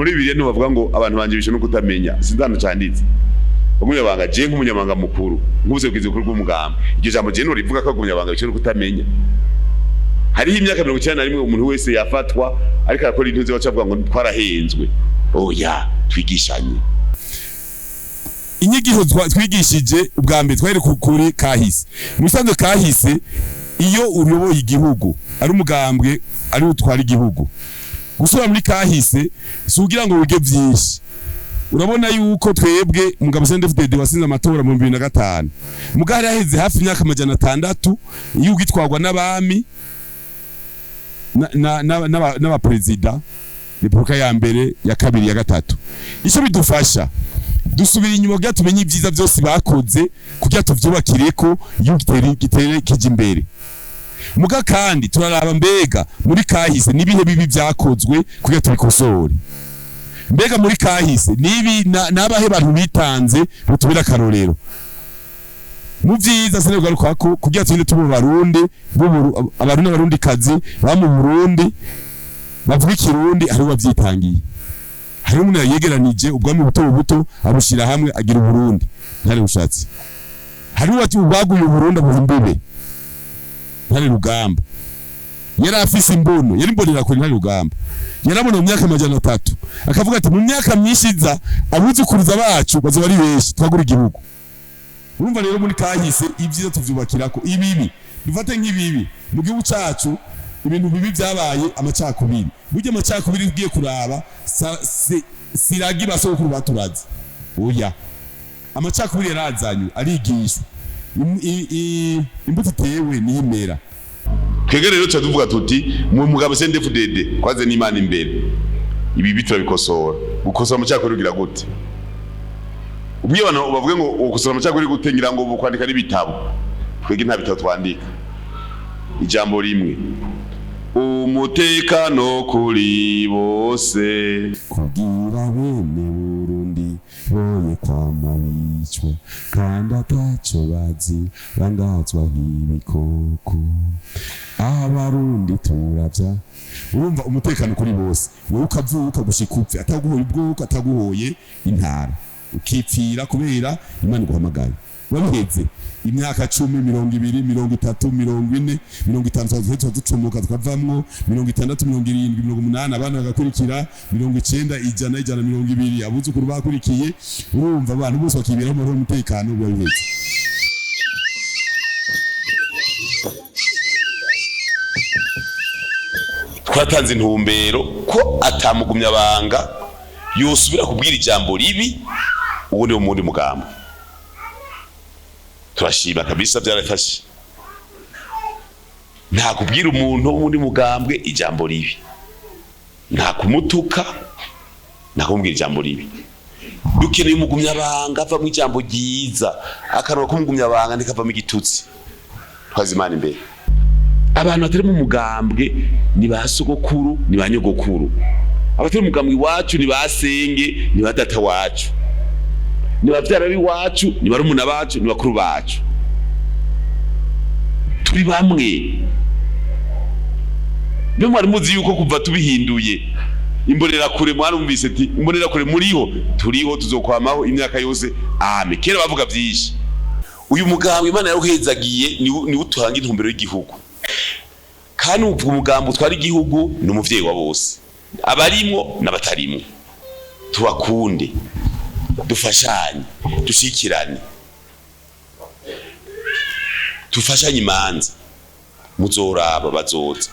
muri Bibiliya no bavuga ngo abantu banje bishe no kutamenya sinzano cyanditse umunyabanga je nk'umunyabanga mukuru nguze bwize kuri bw'umugamba iryo jambo je no rivuga ko umunyabanga bishe no kutamenya hariho imyaka 91 umuntu wese yafatwa ariko akora intuze bacavuga ngo twarahenzwe oya twigishanye inyigisho twigishije ubwa mbere twari kuri kahise musanzwe kahise iyo uyoboye igihugu ari umugambwe ari utwara igihugu gusura muri kahise sugira ngo wige byinshi urabona yuko twebwe mugabo Cndd-Fdd wasinze amatora mu 2005 mugari yaheze hafi imyaka 600 iyo ugitwagwa n'abami n'aba president Republika ya mbere ya kabiri ya gatatu icyo bidufasha dusubira inyuma kugira tumenye ibyiza byose bakoze kugira tuvyubakireko iyo gitere kije imbere muga kandi turaraba mbega muri kahise nibihe bibi byakozwe kugira tubikosore mbega muri kahise nibi nabahe bantu bitanze rutubira karorero mu byiza senegaruka ko kugira twinde tubo barundi abarundi n'abarundi kazi ba mu Burundi bavuga ikirundi ari wabyitangiye hari umuntu yegeranije ubwami buto abushira hamwe agira Burundi ntari ushatse hari wati ubaguye Burundi abuhimbibe ntari rugamba yari afise imbono yari mbonera kuri ntari rugamba yarabona mu myaka 300 akavuga ati mu myaka myishiza abuzukuriza bacu bazo bari benshi twagura igihugu urumva rero muri kahise ibyiza tuvyubakirako ibibi dufate nk'ibibi mu gihugu cyacu ibintu bibi byabaye amacakubiri burya amacakubiri ugiye kuraba siragi basokuru baturaze oya amacakubiri yarazanyu arigishwa imbuto tewe n'imera twege rero tuvuga tuti mu mugabo Cndd-Fdd kwaze n'Imana imbere ibi bitwa bikosora gukosora amacakubiri ugira gute ubwiye bana bavuge ngo gukosora amacakubiri gute ngira ngo kwandika n'ibitabo twege nta bitabo twandika ijambo rimwe umutekano kuri bose kugira bene Burundi boye kwamabicwa kandi ataco bazi bangazwa nk'ibikoko abarundi turavya urumva umutekano kuri bose wowe ukavuka gushika upfe ataguhoye ubwoko ataguhoye intara ukipfira kubera Imana guhamagaye wabiheze imyaka 10 20 30 40 50 ducumuka tukavamwo 60 70 80 abana bagakurikira 90 ijana 120 abuzukuru bakurikiye urumva abantu bose bakibera mu mutekano wabiheze twatanze intumbero ko atamugumya banga yosubira kubwira ijambo ribi ubundi mu mugambo turashima kabisa byarafashe nta kubwira umuntu muri mugambwe ijambo ribi nta kumutuka nta kumubwira ijambo ribi dukeneye umugumya banga ava mu ijambo ryiza akarora ko umugumya banga ndikava mu gitutsi twazimana imbere abantu batari mu mugambwe ni basogokuru ni banyogokuru abatari mu mugambwe wacu ni basenge ni badata wacu ni bavyara biwacu ni barumuna bacu ni bakuru bacu turi bamwe byo mwari muzi yuko kuva tubihinduye imborera kure mwarumvise ati imborera kure muriho turiho tuzokwamaho imyaka yose ame kera bavuga byinshi uyu mugambwe Imana yaruhezagiye ni utanga intumbero y'igihugu kandi uvuga umugambo twari igihugu ni umuvyeyi wa bose abarimwo n'abatarimwo tubakunde dufashanye dushikirane dufashanye imanza muzoraba bazoza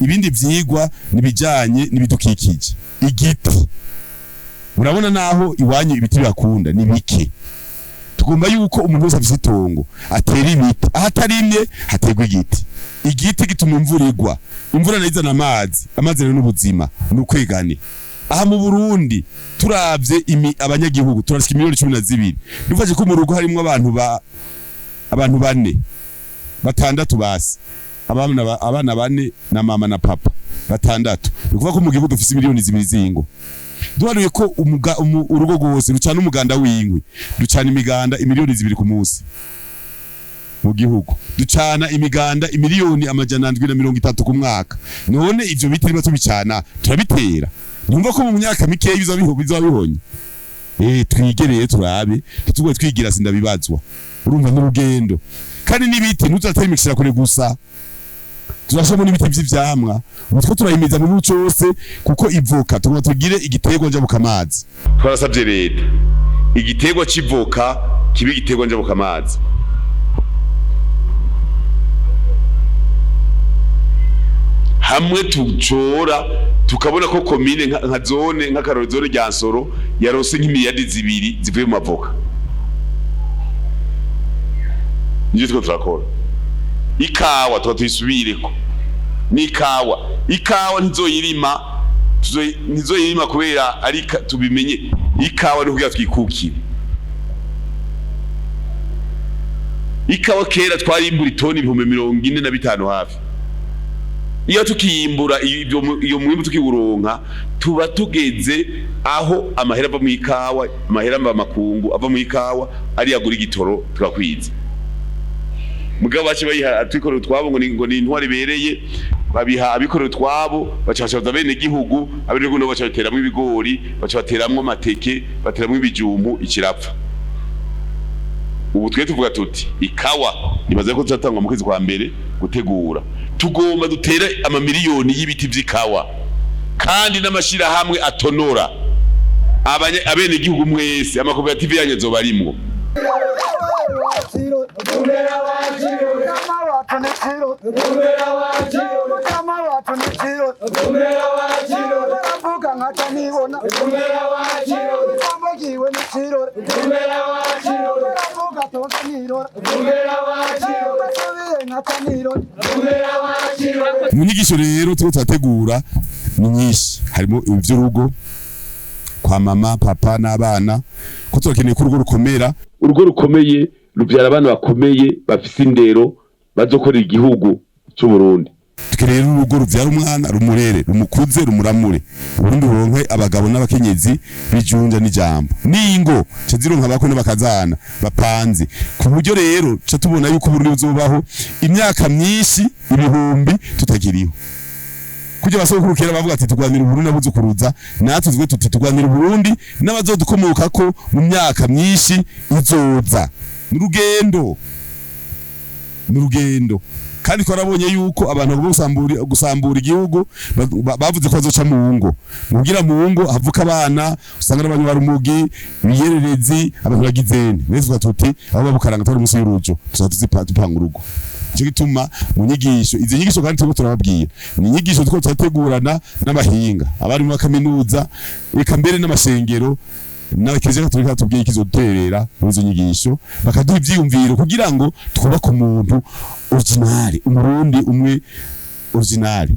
ibindi vyigwa nibijanye nibidukikije igiti murabona naho iwanyu ibiti bakunda ni bike tugomba yuko umuntu wese afite itongo atera ibiti ahatarimye hategwa igiti gituma imvura igwa imvura nayizana amazi rero n'ubuzima n'ukwegane aha mu Burundi turavye abanyagihugu turashika miliyoni 12 dufaje ko mu rugo harimo abantu bane batandatu basi abana bane na mama na papa batandatu ukuvuga ko mu gihugu dufise miliyoni 2 zingo duharuye ko urugo rwose rucana umuganda w'inkwi ducana imiganda imiliyoni 2 ku munsi mu gihugu ducana imiganda imiliyoni 730 ku mwaka none ivyo biti riba tubicana turabitera numva ko mu myaka mikeya bizabihonye twigereye turabe ntitugwe twigira sindabibazwa urumva n'urugendo kandi n'ibiti ntuzatera imikishira kure gusa turashamo n'ibiti by'ivyamwa utwo turahimiza mu muco wose kuko ivoka tugomba tugire igiterwa njabuka amazi twarasabye leta igiterwa c'ivoka kibe igiterwa njabuka amazi hamwe tucora tukabona ko komine nka zone nk'akaroro zone Ryansoro yarose nk'imiliyadi 2 zivuye mu mavoka nje two turakora ikawa tuyisubireko ikawa ntizoyirima kubera ari tubimenye ikawa ni kugira twikukire ikawa kera twarimbura itoni 45 hafi iyo tukiyimbura iyo mwimbu tukiwuronka tuba tugeze aho amahera ava mu ikawa amahera mba makungu ava mu ikawa ari yagura igitoro tukakwiza mugabo bace bayiha atwikorera twabo ngo ni intwari bereye babiha abikorera twabo bacashaza bene gihugu abene no baca bateramwe ibigori baca bateramwe amateke bateramwe ibijumbu ikirapfa ubu twe tuvuga tuti ikawa nibaze ko tutatangwa mu kwezi kwa mbere gutegura tugomba dutere amamiliyoni y'ibiti vy'ikawa kandi n'amashira hamwe atonora abene gihugu mwese amakoperative yanye zobarimwo mu nyigisho rero turategura ni nyinshi harimo ivy'urugo kwa mama papa n'abana ko turakeneye ko urugo rukomeye rubyara abana bakomeye bafise indero bazokora igihugu cy'u Burundi tukereye urugo rubyara umwana rumurere rumukuze rumuramure ubundi ronke abagabo n'abakenyezi bijunja n'ijambo ningo cazironka bako n'abakazana bapanze ku buryo rero ca tubona yuko Burundi buzobaho imyaka myinshi ibihumbi tutagiriho kujya basokurukira bavuga ati tugwanira Burundi nabuzukuruza natwe tuzwe tuti tugwanira Burundi n'abazodukomoka ko mu myaka myinshi izoza n'urugendo kandi twarabonye yuko abantu bagomba gusambura igihugu bavuze ko bazoca mu ngo mugira mu ngo havuka abana usanga n'abantu barumugi biyererezi abantu bagizene neza tuti abo babukaranga tari musi y'urujo tuzatuzipanga urugo cyo gituma mu nyigisho izi nyigisho kandi tuko turababwiye ni nyigisho tuko turategurana n'abahinga abari mu kaminuza eka mbere n'amashengero n'abakeje Katolika tubwiye ikizoterera muri izo nyigisho bakaduha ivyiyumviro kugira ngo twubake umuntu original umurundi umwe original